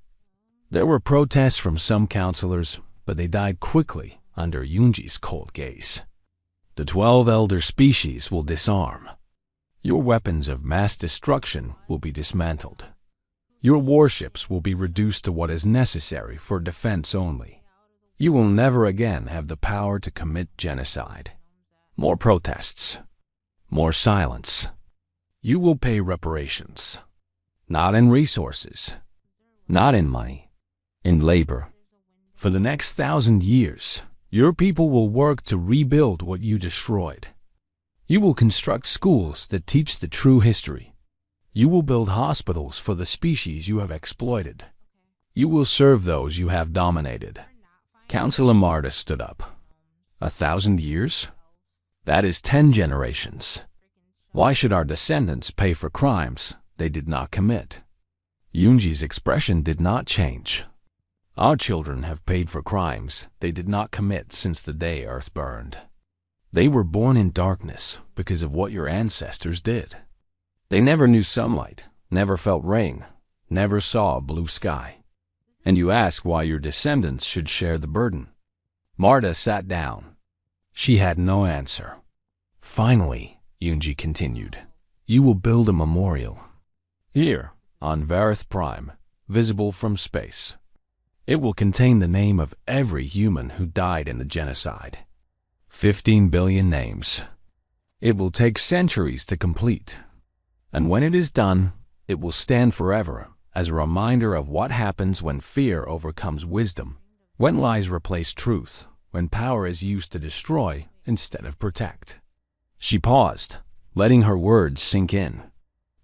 There were protests from some counselors, but they died quickly under Yunji's cold gaze. The 12 elder species will disarm. Your weapons of mass destruction will be dismantled. Your warships will be reduced to what is necessary for defense only. You will never again have the power to commit genocide. More protests. More silence. You will pay reparations. Not in resources. Not in money. In labor. For the next 1,000 years, your people will work to rebuild what you destroyed. You will construct schools that teach the true history. You will build hospitals for the species you have exploited. You will serve those you have dominated. Counselor Marta stood up. 1,000 years? That is 10 generations. Why should our descendants pay for crimes they did not commit? Yunji's expression did not change. Our children have paid for crimes they did not commit since the day Earth burned. They were born in darkness because of what your ancestors did. They never knew sunlight, never felt rain, never saw a blue sky. And you ask why your descendants should share the burden. Marta sat down. She had no answer. Finally, Yunji continued, you will build a memorial. Here, on Vareth Prime, visible from space. It will contain the name of every human who died in the genocide. 15 billion names. It will take centuries to complete. And when it is done, it will stand forever as a reminder of what happens when fear overcomes wisdom, when lies replace truth, when power is used to destroy instead of protect. She paused, letting her words sink in.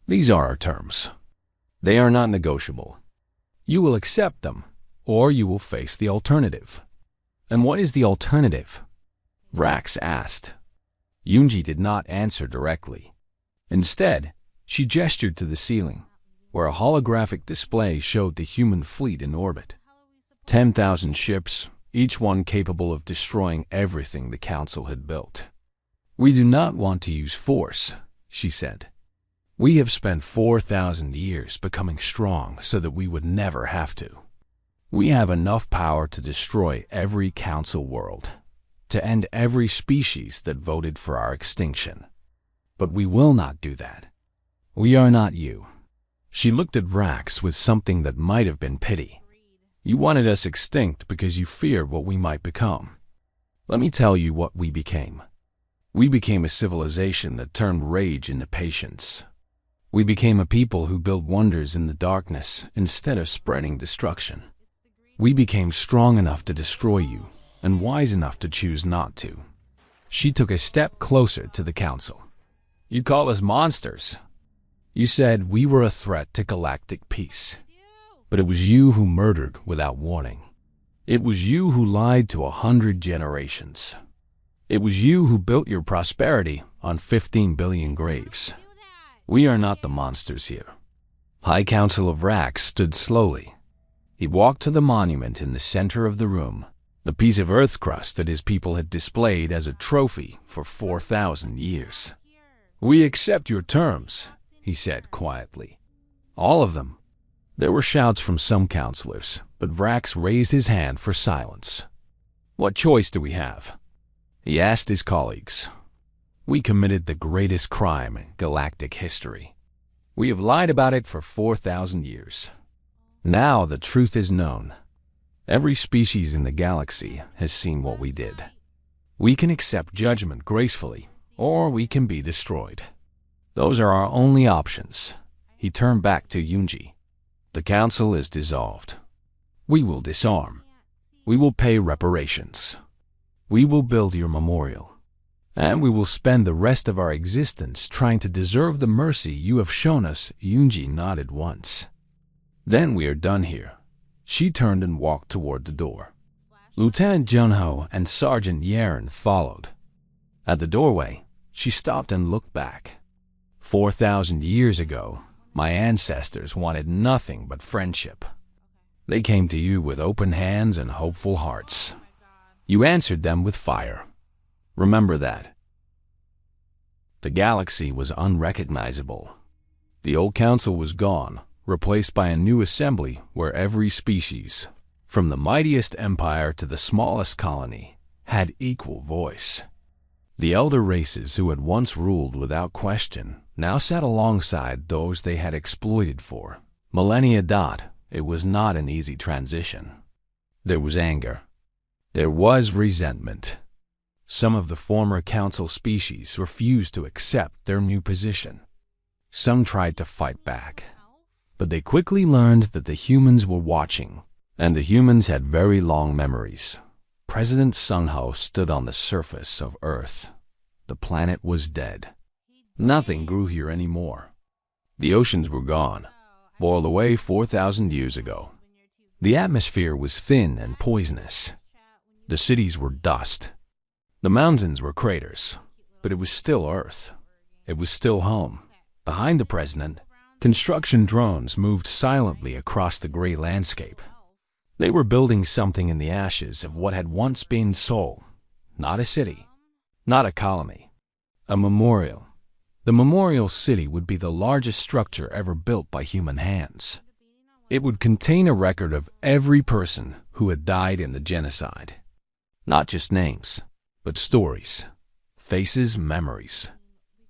These are our terms. They are not negotiable. You will accept them, or you will face the alternative. And what is the alternative? Vrax asked. Yunji did not answer directly. Instead, she gestured to the ceiling, where a holographic display showed the human fleet in orbit. 10,000 ships, each one capable of destroying everything the Council had built. We do not want to use force, she said. We have spent 4,000 years becoming strong so that we would never have to. We have enough power to destroy every Council world, to end every species that voted for our extinction. But we will not do that. We are not you. She looked at Vrax with something that might have been pity. You wanted us extinct because you feared what we might become. Let me tell you what we became. We became a civilization that turned rage into patience. We became a people who built wonders in the darkness instead of spreading destruction. We became strong enough to destroy you and wise enough to choose not to. She took a step closer to the Council. You call us monsters. You said we were a threat to galactic peace. But it was you who murdered without warning. It was you who lied to 100 generations. It was you who built your prosperity on 15 billion graves. We are not the monsters here. High Council of Vrax stood slowly. He walked to the monument in the center of the room, the piece of earth crust that his people had displayed as a trophy for 4,000 years. We accept your terms, he said quietly. All of them. There were shouts from some counselors, but Vrax raised his hand for silence. What choice do we have? He asked his colleagues. We committed the greatest crime in galactic history. We have lied about it for 4,000 years. Now the truth is known. Every species in the galaxy has seen what we did. We can accept judgment gracefully, or we can be destroyed. Those are our only options. He turned back to Yunji. The Council is dissolved. We will disarm. We will pay reparations. We will build your memorial. And we will spend the rest of our existence trying to deserve the mercy you have shown us. Yunji nodded once. Then we are done here. She turned and walked toward the door. Lieutenant Junho and Sergeant Yaren followed. At the doorway, she stopped and looked back. 4,000 years ago, my ancestors wanted nothing but friendship. They came to you with open hands and hopeful hearts. You answered them with fire. Remember that. The galaxy was unrecognizable. The old council was gone, replaced by a new assembly where every species, from the mightiest empire to the smallest colony, had equal voice. The elder races who had once ruled without question now sat alongside those they had exploited for millennia. It was not an easy transition. There was anger. There was resentment. Some of the former council species refused to accept their new position. Some tried to fight back. But they quickly learned that the humans were watching, and the humans had very long memories. President Sungho stood on the surface of Earth. The planet was dead. Nothing grew here anymore. The oceans were gone, boiled away 4,000 years ago. The atmosphere was thin and poisonous. The cities were dust. The mountains were craters, but it was still Earth. It was still home. Behind the president, construction drones moved silently across the gray landscape. They were building something in the ashes of what had once been Seoul. Not a city, not a colony, a memorial. The memorial city would be the largest structure ever built by human hands. It would contain a record of every person who had died in the genocide. Not just names, but stories, faces, memories.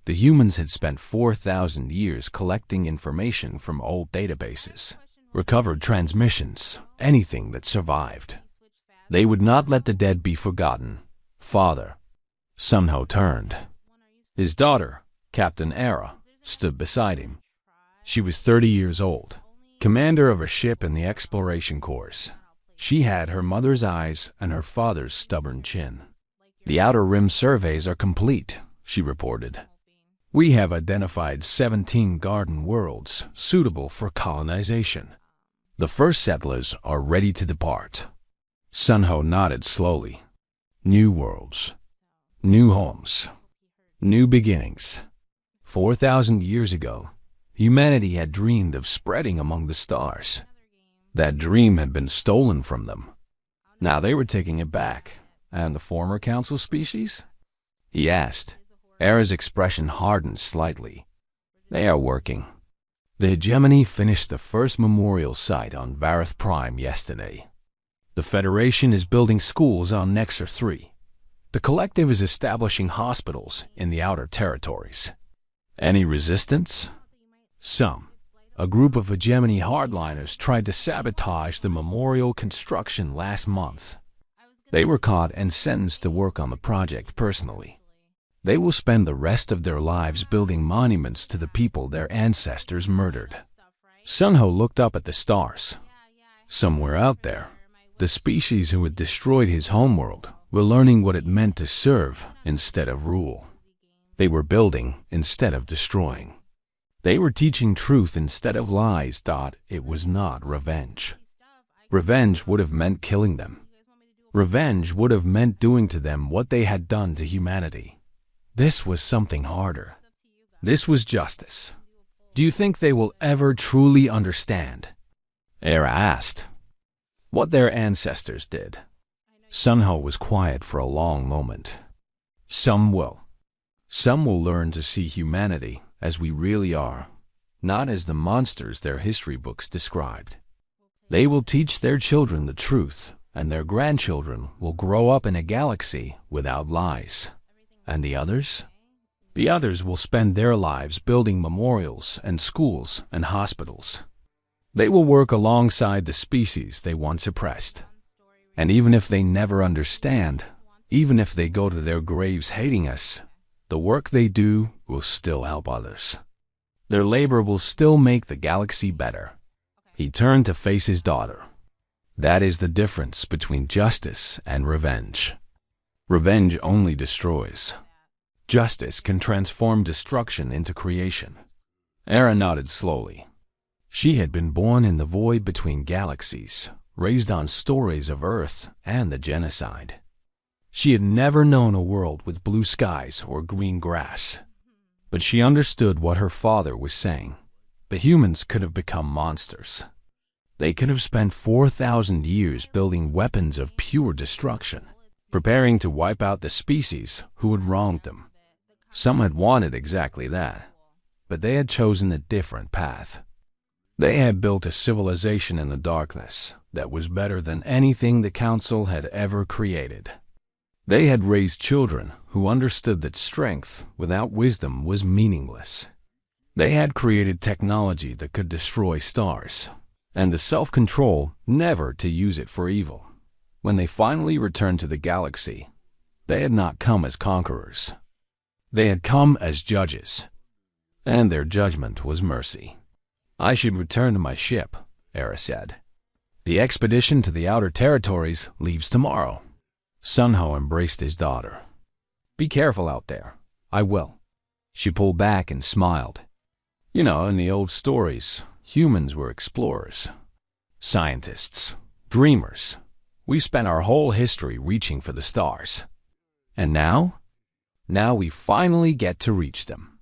The humans had spent 4,000 years collecting information from old databases. recovered transmissions, anything that survived. They would not let the dead be forgotten. Father. Sunho turned. His daughter, Captain Era, stood beside him. She was 30 years old, commander of a ship in the exploration corps. She had her mother's eyes and her father's stubborn chin. The outer rim surveys are complete, she reported. We have identified 17 garden worlds suitable for colonization. The first settlers are ready to depart. Sunho nodded slowly. New worlds. New homes. New beginnings. 4,000 years ago, humanity had dreamed of spreading among the stars. That dream had been stolen from them. Now they were taking it back. And the former council species? He asked. Era's expression hardened slightly. They are working. The hegemony finished the first memorial site on Vareth Prime yesterday. The Federation is building schools on Nexar 3. The Collective is establishing hospitals in the outer territories. Any resistance? Some. A group of hegemony hardliners tried to sabotage the memorial construction last month. They were caught and sentenced to work on the project personally. They will spend the rest of their lives building monuments to the people their ancestors murdered. Sunho looked up at the stars. Somewhere out there, the species who had destroyed his homeworld were learning what it meant to serve instead of rule. They were building instead of destroying. They were teaching truth instead of lies. It was not revenge. Revenge would have meant killing them. Revenge would have meant doing to them what they had done to humanity. This was something harder. This was justice. Do you think they will ever truly understand? Era asked. What their ancestors did. Sunho was quiet for a long moment. Some will. Some will learn to see humanity as we really are, not as the monsters their history books described. They will teach their children the truth, and their grandchildren will grow up in a galaxy without lies. And the others? The others will spend their lives building memorials and schools and hospitals. They will work alongside the species they once oppressed. And even if they never understand, even if they go to their graves hating us, the work they do will still help others. Their labor will still make the galaxy better. He turned to face his daughter. That is the difference between justice and revenge. Revenge only destroys. Justice can transform destruction into creation. Era nodded slowly. She had been born in the void between galaxies, raised on stories of Earth and the genocide. She had never known a world with blue skies or green grass. But she understood what her father was saying. The humans could have become monsters. They could have spent 4,000 years building weapons of pure destruction, preparing to wipe out the species who had wronged them. Some had wanted exactly that, but they had chosen a different path. They had built a civilization in the darkness that was better than anything the Council had ever created. They had raised children who understood that strength without wisdom was meaningless. They had created technology that could destroy stars, and the self-control never to use it for evil. When they finally returned to the galaxy, they had not come as conquerors. They had come as judges, and their judgment was mercy. I should return to my ship, Era said. The expedition to the outer territories leaves tomorrow. Sunho embraced his daughter. Be careful out there. I will. She pulled back and smiled. You know, in the old stories, humans were explorers, scientists, dreamers. We spent our whole history reaching for the stars. And now? Now we finally get to reach them.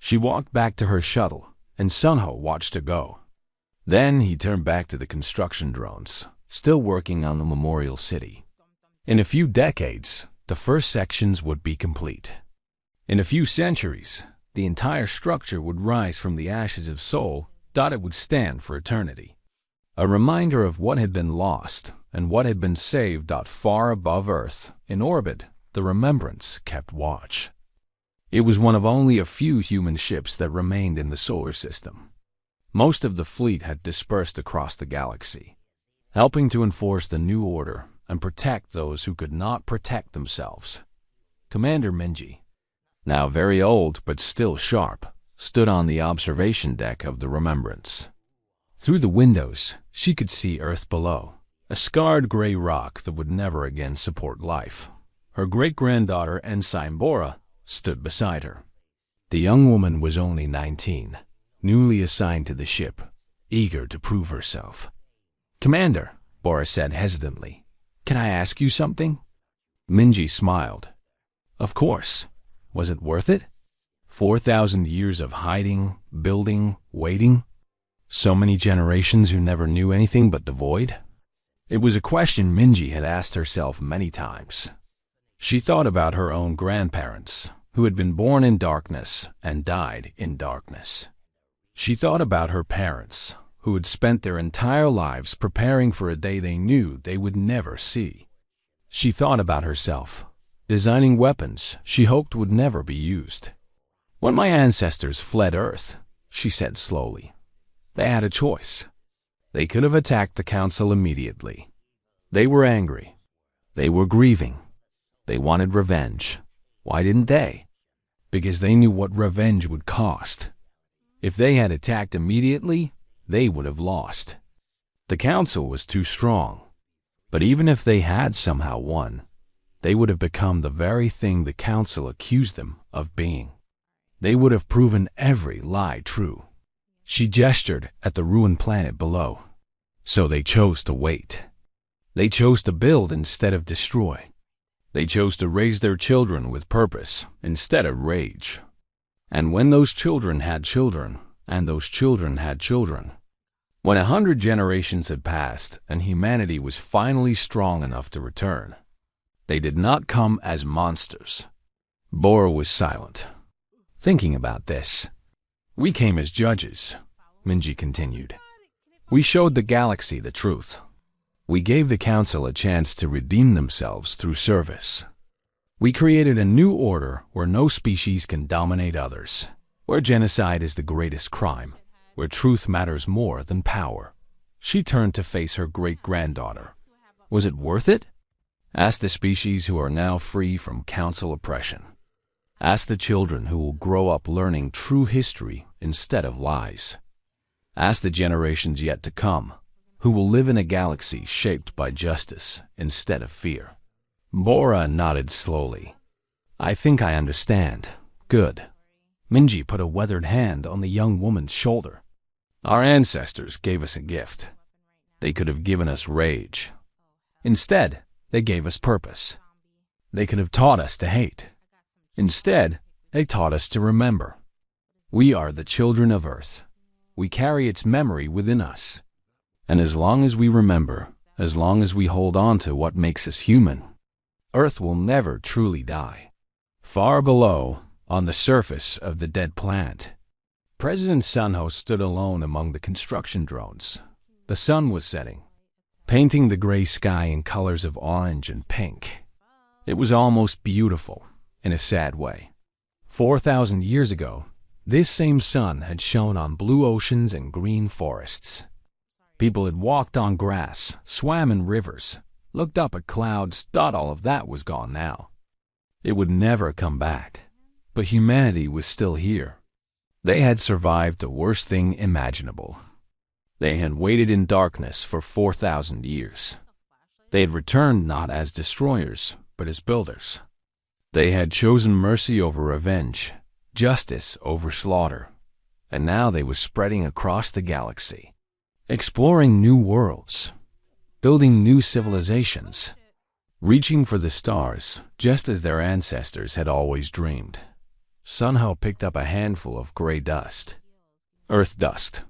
She walked back to her shuttle, and Sunho watched her go. Then he turned back to the construction drones, still working on the memorial city. In a few decades, the first sections would be complete. In a few centuries, the entire structure would rise from the ashes of Sol. It would stand for eternity. A reminder of what had been lost and what had been saved. Far above Earth, in orbit, the Remembrance kept watch. It was one of only a few human ships that remained in the solar system. Most of the fleet had dispersed across the galaxy, helping to enforce the new order and protect those who could not protect themselves. Commander Minji, now very old but still sharp, stood on the observation deck of the Remembrance. Through the windows, she could see Earth below, a scarred gray rock that would never again support life. Her great-granddaughter, Ensign Bora, stood beside her. The young woman was only 19, newly assigned to the ship, eager to prove herself. "Commander," Bora said hesitantly, "can I ask you something?" Minji smiled. "Of course. Was it worth it? 4,000 years of hiding, building, waiting? So many generations who never knew anything but the void?" It was a question Minji had asked herself many times. She thought about her own grandparents, who had been born in darkness and died in darkness. She thought about her parents, who had spent their entire lives preparing for a day they knew they would never see. She thought about herself, designing weapons she hoped would never be used. "When my ancestors fled Earth," she said slowly, "they had a choice. They could have attacked the Council immediately. They were angry. They were grieving. They wanted revenge. Why didn't they? Because they knew what revenge would cost. If they had attacked immediately, they would have lost. The Council was too strong. But even if they had somehow won, they would have become the very thing the Council accused them of being. They would have proven every lie true." She gestured at the ruined planet below. "So they chose to wait. They chose to build instead of destroy. They chose to raise their children with purpose instead of rage. And when those children had children, and those children had children, when 100 generations had passed and humanity was finally strong enough to return, they did not come as monsters." Bora was silent, thinking about this. "We came as judges," Minji continued. "We showed the galaxy the truth. We gave the Council a chance to redeem themselves through service. We created a new order where no species can dominate others, where genocide is the greatest crime, where truth matters more than power." She turned to face her great-granddaughter. "Was it worth it? Ask the species who are now free from Council oppression. Ask the children who will grow up learning true history instead of lies. Ask the generations yet to come, who will live in a galaxy shaped by justice instead of fear." Bora nodded slowly. "I think I understand. Good." Minji put a weathered hand on the young woman's shoulder. "Our ancestors gave us a gift. They could have given us rage. Instead, they gave us purpose. They could have taught us to hate. Instead, they taught us to remember. We are the children of Earth. We carry its memory within us. And as long as we remember, as long as we hold on to what makes us human, Earth will never truly die." Far below, on the surface of the dead planet, President Sunho stood alone among the construction drones. The sun was setting, painting the gray sky in colors of orange and pink. It was almost beautiful, in a sad way. 4,000 years ago, this same sun had shone on blue oceans and green forests. People had walked on grass, swam in rivers, looked up at clouds, thought all of that was gone now. It would never come back. But humanity was still here. They had survived the worst thing imaginable. They had waited in darkness for 4,000 years. They had returned not as destroyers, but as builders. They had chosen mercy over revenge, justice over slaughter, and now they were spreading across the galaxy, exploring new worlds, building new civilizations, reaching for the stars just as their ancestors had always dreamed. Sunho picked up a handful of gray dust, earth dust,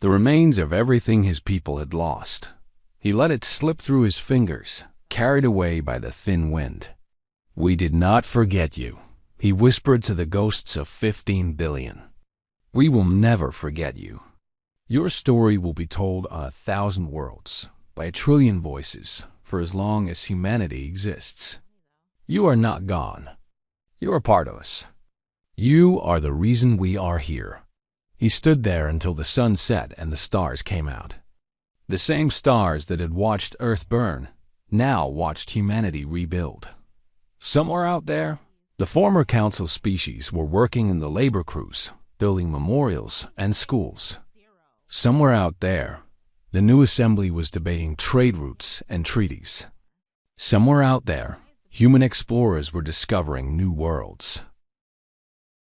the remains of everything his people had lost. He let it slip through his fingers, carried away by the thin wind. "We did not forget you," he whispered to the ghosts of 15 billion. "We will never forget you. Your story will be told on 1,000 worlds, by a trillion voices, for as long as humanity exists. You are not gone. You are part of us. You are the reason we are here." He stood there until the sun set and the stars came out. The same stars that had watched Earth burn now watched humanity rebuild. Somewhere out there, the former council species were working in the labor crews, building memorials and schools. Somewhere out there, the new assembly was debating trade routes and treaties. Somewhere out there, human explorers were discovering new worlds.